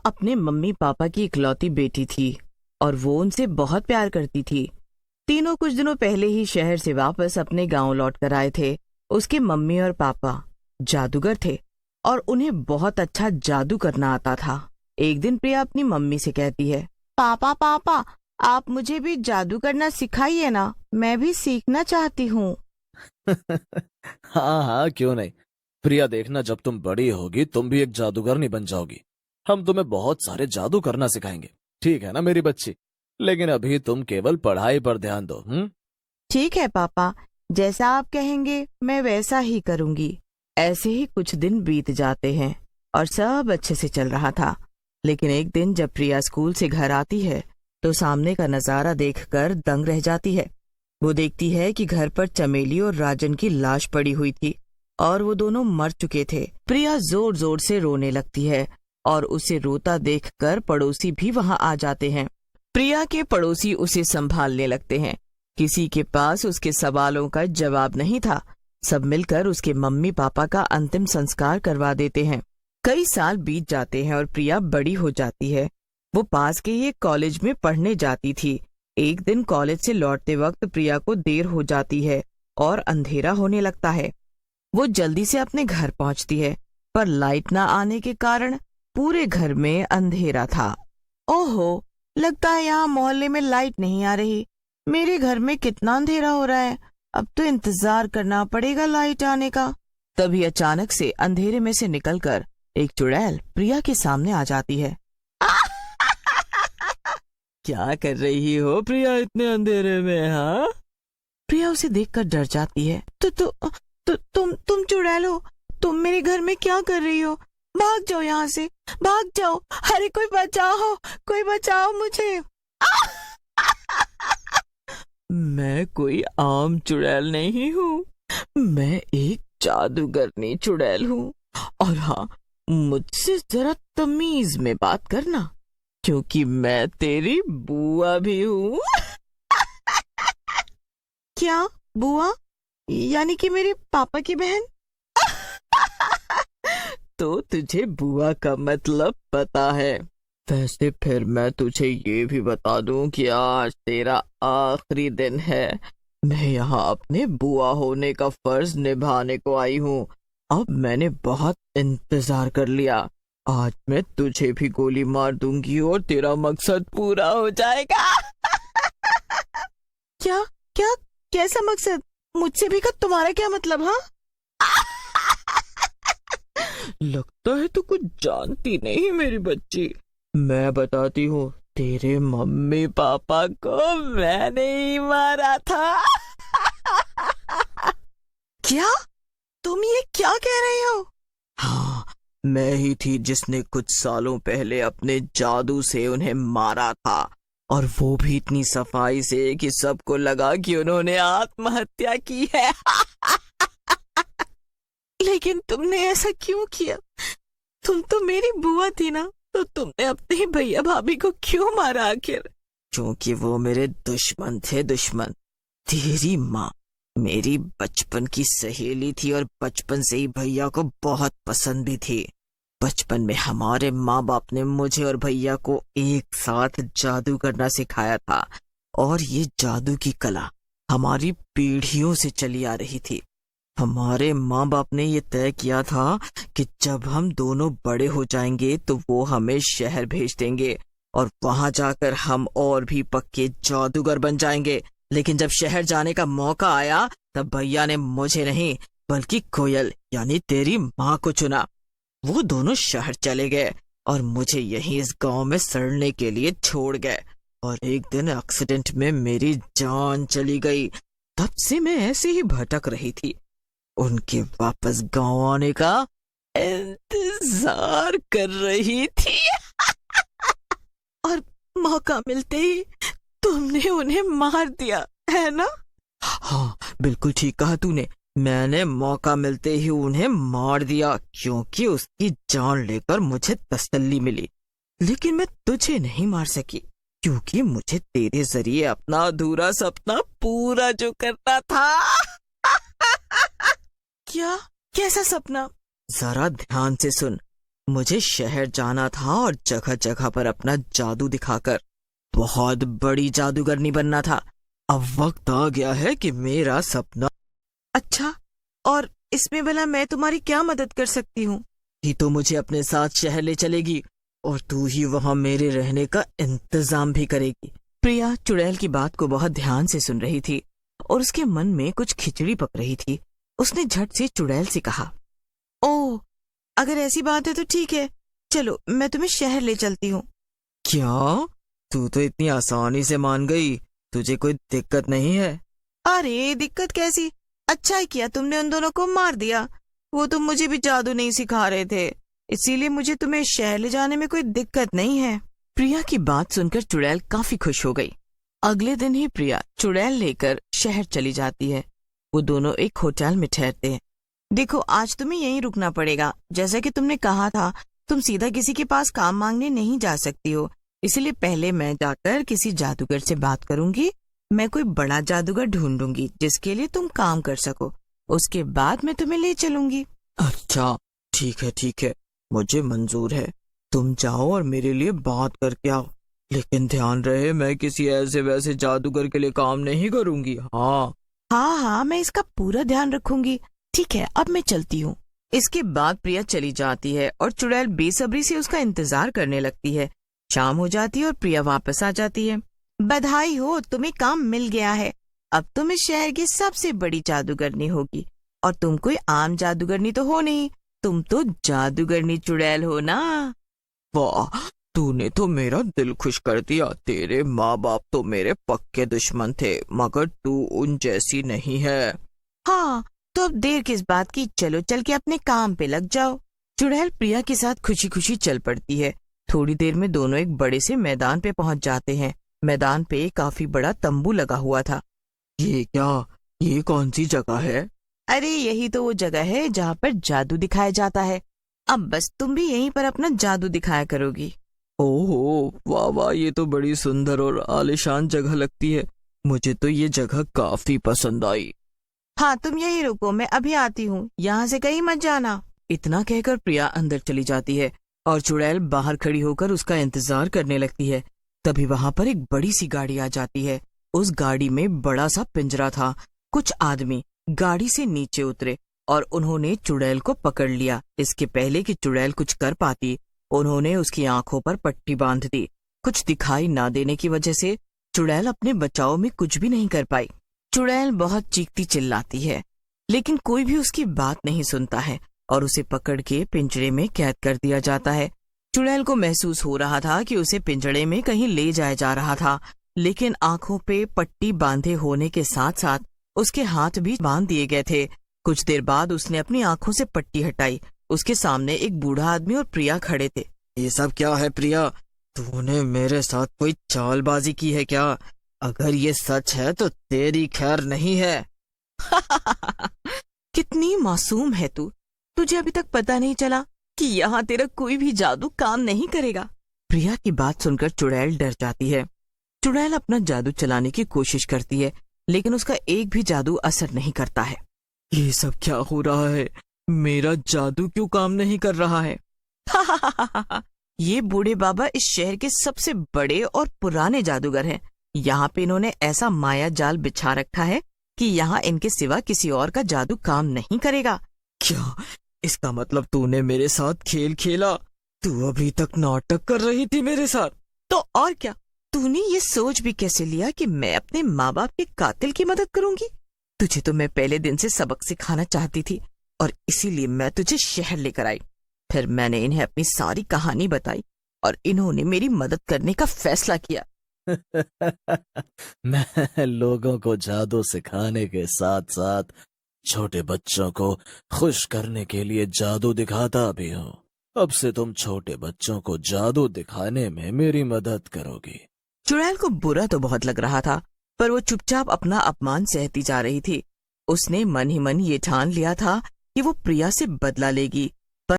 अपने mummy papa की इकलौती बेटी थी और वो उनसे बहुत प्यार करती थी। तीनों कुछ दिनों पहले ही शहर से वापस अपने गांव लौट कर आए थे। उसके मम्मी और पापा जादूगर थे और उन्हें बहुत अच्छा जादू करना आता था। एक दिन प्रिया अपनी मम्मी से कहती है, पापा पापा, आप मुझे भी जादू करना सिखाइए ना, मैं भी सीखना चाहती हूँ। हाँ हाँ, क्यों नहीं। प्रिया, देखना, जब तुम बड़ी होगी तुम भी एक जादूगरनी बन जाओगी। हम तुम्हें बहुत सारे जादू करना सिखाएंगे, ठीक है ना मेरी बच्ची? लेकिन अभी तुम केवल पढ़ाई पर ध्यान दो। ठीक है पापा, जैसा आप कहेंगे मैं वैसा ही करूंगी। ऐसे ही कुछ दिन बीत जाते हैं और सब अच्छे से चल रहा था। लेकिन एक दिन जब प्रिया स्कूल से घर आती है तो सामने का नजारा देखकर दंग रह जाती है। वो देखती है कि घर पर चमेली और राजन की लाश पड़ी हुई थी और वो दोनों मर चुके थे। प्रिया जोर जोर से रोने लगती है और उसे रोता देखकर पड़ोसी भी वहां आ जाते हैं। प्रिया के पड़ोसी उसे संभालने लगते हैं। किसी के पास उसके सवालों का जवाब नहीं था। सब मिलकर उसके मम्मी पापा का अंतिम संस्कार करवा देते हैं। कई साल बीत जाते हैं और प्रिया बड़ी हो जाती है। वो पास के ही एक कॉलेज में पढ़ने जाती थी। एक दिन कॉलेज से लौटते वक्त प्रिया को देर हो जाती है और अंधेरा होने लगता है। वो जल्दी से अपने घर पहुंचती है, पर लाइट न आने के कारण पूरे घर में अंधेरा था। ओहो, लगता है यहाँ मोहल्ले में लाइट नहीं आ रही। मेरे घर में कितना अंधेरा हो रहा है, अब तो इंतजार करना पड़ेगा लाइट आने का। तभी अचानक से अंधेरे में से निकलकर एक चुड़ैल प्रिया के सामने आ जाती है। क्या कर रही हो प्रिया इतने अंधेरे में? हाँ, प्रिया उसे देखकर डर जाती है। तुम चुड़ैल हो? तुम मेरे घर में क्या कर रही हो? भाग जाओ यहाँ से, भाग जाओ। अरे कोई बचाओ, कोई बचाओ मुझे। मैं कोई आम चुड़ैल नहीं हूँ, मैं एक जादूगरनी चुड़ैल हूँ। और हाँ, मुझसे जरा तमीज में बात करना, क्योंकि मैं तेरी बुआ भी हूँ। क्या बुआ? यानी कि मेरे पापा की बहन? तो तुझे बुआ का मतलब पता है। वैसे फिर मैं तुझे ये भी बता दूं कि आज तेरा आखिरी दिन है। मैं यहाँ अपने बुआ होने का फर्ज निभाने को आई हूँ। अब मैंने बहुत इंतजार कर लिया। आज मैं तुझे भी गोली मार दूंगी और तेरा मकसद पूरा हो जाएगा। क्या क्या कैसा मकसद? मुझसे भी का तुम्हारा क्या मतलब? हाँ, लगता है तू कुछ जानती नहीं मेरी बच्ची। मैं बताती हूँ, तेरे मम्मी पापा को मैंने ही मारा था। क्या? तुम ये क्या कह रही हो? हाँ, मैं ही थी जिसने कुछ सालों पहले अपने जादू से उन्हें मारा था, और वो भी इतनी सफाई से कि सबको लगा कि उन्होंने आत्महत्या की है। लेकिन तुमने ऐसा क्यों किया? तुम तो मेरी बुआ थी ना, तो तुमने अपने भैया भाभी को क्यों मारा आखिर? क्योंकि वो मेरे दुश्मन थे, दुश्मन। तेरी माँ मेरी बचपन की सहेली थी और बचपन से ही भैया को बहुत पसंद भी थी। बचपन में हमारे माँ बाप ने मुझे और भैया को एक साथ जादू करना सिखाया था, और ये जादू की कला हमारी पीढ़ियों से चली आ रही थी। हमारे माँ बाप ने ये तय किया था कि जब हम दोनों बड़े हो जाएंगे तो वो हमें शहर भेज देंगे और वहां जाकर हम और भी पक्के जादूगर बन जाएंगे। लेकिन जब शहर जाने का मौका आया तब भैया ने मुझे नहीं बल्कि कोयल यानी तेरी माँ को चुना। वो दोनों शहर चले गए और मुझे यहीं इस गांव में सड़ने के लिए छोड़ गए, और एक दिन एक्सीडेंट में मेरी जान चली गई। तब से मैं ऐसे ही भटक रही थी, उनके वापस गांव आने का इंतजार कर रही थी। और मौका मिलते ही तुमने उन्हें मार दिया है ना? हाँ, बिल्कुल ठीक कहा तूने। मैंने मौका मिलते ही उन्हें मार दिया, क्योंकि उसकी जान लेकर मुझे तसल्ली मिली। लेकिन मैं तुझे नहीं मार सकी, क्योंकि मुझे तेरे जरिए अपना अधूरा सपना पूरा जो करना था। क्या? कैसा सपना? जरा ध्यान से सुन। मुझे शहर जाना था और जगह जगह पर अपना जादू दिखाकर बहुत बड़ी जादूगरनी बनना था। अब वक्त आ गया है कि मेरा सपना। अच्छा, और इसमें भला मैं तुम्हारी क्या मदद कर सकती हूँ? ही तो मुझे अपने साथ शहर ले चलेगी और तू ही वहाँ मेरे रहने का इंतजाम भी करेगी। प्रिया चुड़ैल की बात को बहुत ध्यान से सुन रही थी और उसके मन में कुछ खिचड़ी पक रही थी। उसने झट से चुड़ैल से कहा, ओह, अगर ऐसी बात है तो ठीक है, चलो मैं तुम्हें शहर ले चलती हूँ। क्या? तू तो इतनी आसानी से मान गई, तुझे कोई दिक्कत नहीं है? अरे दिक्कत कैसी, अच्छा ही किया तुमने उन दोनों को मार दिया। वो तो मुझे भी जादू नहीं सिखा रहे थे, इसीलिए मुझे तुम्हें शहर ले जाने में कोई दिक्कत नहीं है। प्रिया की बात सुनकर चुड़ैल काफी खुश हो गई। अगले दिन ही प्रिया चुड़ैल लेकर शहर चली जाती है। वो दोनों एक होटल में ठहरते हैं। देखो, आज तुम्हें यहीं रुकना पड़ेगा। जैसा कि तुमने कहा था, तुम सीधा किसी के पास काम मांगने नहीं जा सकती हो, इसलिए पहले मैं जाकर किसी जादूगर से बात करूंगी। मैं कोई बड़ा जादूगर ढूंढूंगी जिसके लिए तुम काम कर सको। उसके बाद मैं तुम्हें ले चलूंगी। अच्छा, ठीक है, मुझे मंजूर है। तुम जाओ और मेरे लिए बात करके आओ, लेकिन ध्यान रहे मैं किसी ऐसे वैसे जादूगर के लिए काम नहीं करूंगी। हाँ, मैं इसका पूरा ध्यान रखूंगी। ठीक है, अब मैं चलती हूँ। इसके बाद प्रिया चली जाती है और चुड़ैल बेसब्री से उसका इंतजार करने लगती है। शाम हो जाती है और प्रिया वापस आ जाती है। बधाई हो, तुम्हें काम मिल गया है। अब तुम इस शहर की सबसे बड़ी जादूगरनी होगी। और तुम कोई आम जादूगरनी तो हो नहीं, तुम तो जादूगरनी चुड़ैल हो ना। वाह, तूने तो मेरा दिल खुश कर दिया। तेरे माँ बाप तो मेरे पक्के दुश्मन थे, मगर तू उन जैसी नहीं है। हाँ, तो अब देर किस बात की, चलो चल के अपने काम पे लग जाओ। चुड़ैल प्रिया के साथ खुशी खुशी चल पड़ती है। थोड़ी देर में दोनों एक बड़े से मैदान पे पहुंच जाते हैं। मैदान पे काफी बड़ा तंबू लगा हुआ था। ये क्या, ये कौन सी जगह है? अरे यही तो वो जगह है जहाँ पर जादू दिखाया जाता है। अब बस तुम भी यहीं पर अपना जादू दिखाया करोगी। ओहो, वाह वाह, ये तो बड़ी सुंदर और आलीशान जगह लगती है। मुझे तो ये जगह काफी पसंद आई। हाँ, तुम यहीं रुको, मैं अभी आती हूँ, यहाँ से कहीं मत जाना। इतना कहकर प्रिया अंदर चली जाती है और चुड़ैल बाहर खड़ी होकर उसका इंतजार करने लगती है। तभी वहाँ पर एक बड़ी सी गाड़ी आ जाती है। उस गाड़ी में बड़ा सा पिंजरा था। कुछ आदमी गाड़ी से नीचे उतरे और उन्होंने चुड़ैल को पकड़ लिया। इसके पहले कि चुड़ैल कुछ कर पाती, उन्होंने उसकी आंखों पर पट्टी बांध दी। कुछ दिखाई ना देने की वजह से चुड़ैल अपने बचाव में कुछ भी नहीं कर पाई। चुड़ैल बहुत चीखती चिल्लाती है, लेकिन कोई भी उसकी बात नहीं सुनता है और उसे पकड़ के पिंजरे में कैद कर दिया जाता है। चुड़ैल को महसूस हो रहा था कि उसे पिंजरे में कहीं ले जाया जा रहा था, लेकिन आंखों पे पट्टी बांधे होने के साथ साथ उसके हाथ भी बांध दिए गए थे। कुछ देर बाद उसने अपनी आंखों से पट्टी हटाई। उसके सामने एक बूढ़ा आदमी और प्रिया खड़े थे। ये सब क्या है प्रिया? तूने मेरे साथ कोई चालबाजी की है क्या? अगर ये सच है तो तेरी खैर नहीं है। कितनी मासूम है तू, तुझे अभी तक पता नहीं चला कि यहाँ तेरा कोई भी जादू काम नहीं करेगा। प्रिया की बात सुनकर चुड़ैल डर जाती है। चुड़ैल अपना जादू चलाने की कोशिश करती है, लेकिन उसका एक भी जादू असर नहीं करता है। ये सब क्या हो रहा है? मेरा जादू क्यों काम नहीं कर रहा है? ये बूढ़े बाबा इस शहर के सबसे बड़े और पुराने जादूगर हैं। यहाँ पे इन्होंने ऐसा माया जाल बिछा रखा है कि यहाँ इनके सिवा किसी और का जादू काम नहीं करेगा। क्या इसका मतलब तूने मेरे साथ खेल खेला? तू अभी तक नाटक कर रही थी मेरे साथ। तो और क्या, तूने ये सोच भी कैसे लिया कि मैं अपने माँ बाप के कातिल की मदद करूंगी? तुझे तो मैं पहले दिन से सबक सिखाना चाहती थी और इसीलिए मैं तुझे शहर लेकर आई। फिर मैंने इन्हें अपनी सारी कहानी बताई और इन्होंने मेरी मदद करने का फैसला किया। मैं लोगों को जादू सिखाने के साथ साथ छोटे बच्चों को खुश करने के लिए जादू दिखाता भी हूँ। अब से तुम छोटे बच्चों को जादू दिखाने में मेरी मदद करोगी। चुड़ैल को बुरा तो बहुत लग रहा था, पर वो चुपचाप अपना अपमान सहती जा रही थी। उसने मन ही मन ये ठान लिया था कि वो प्रिया से बदला लेगी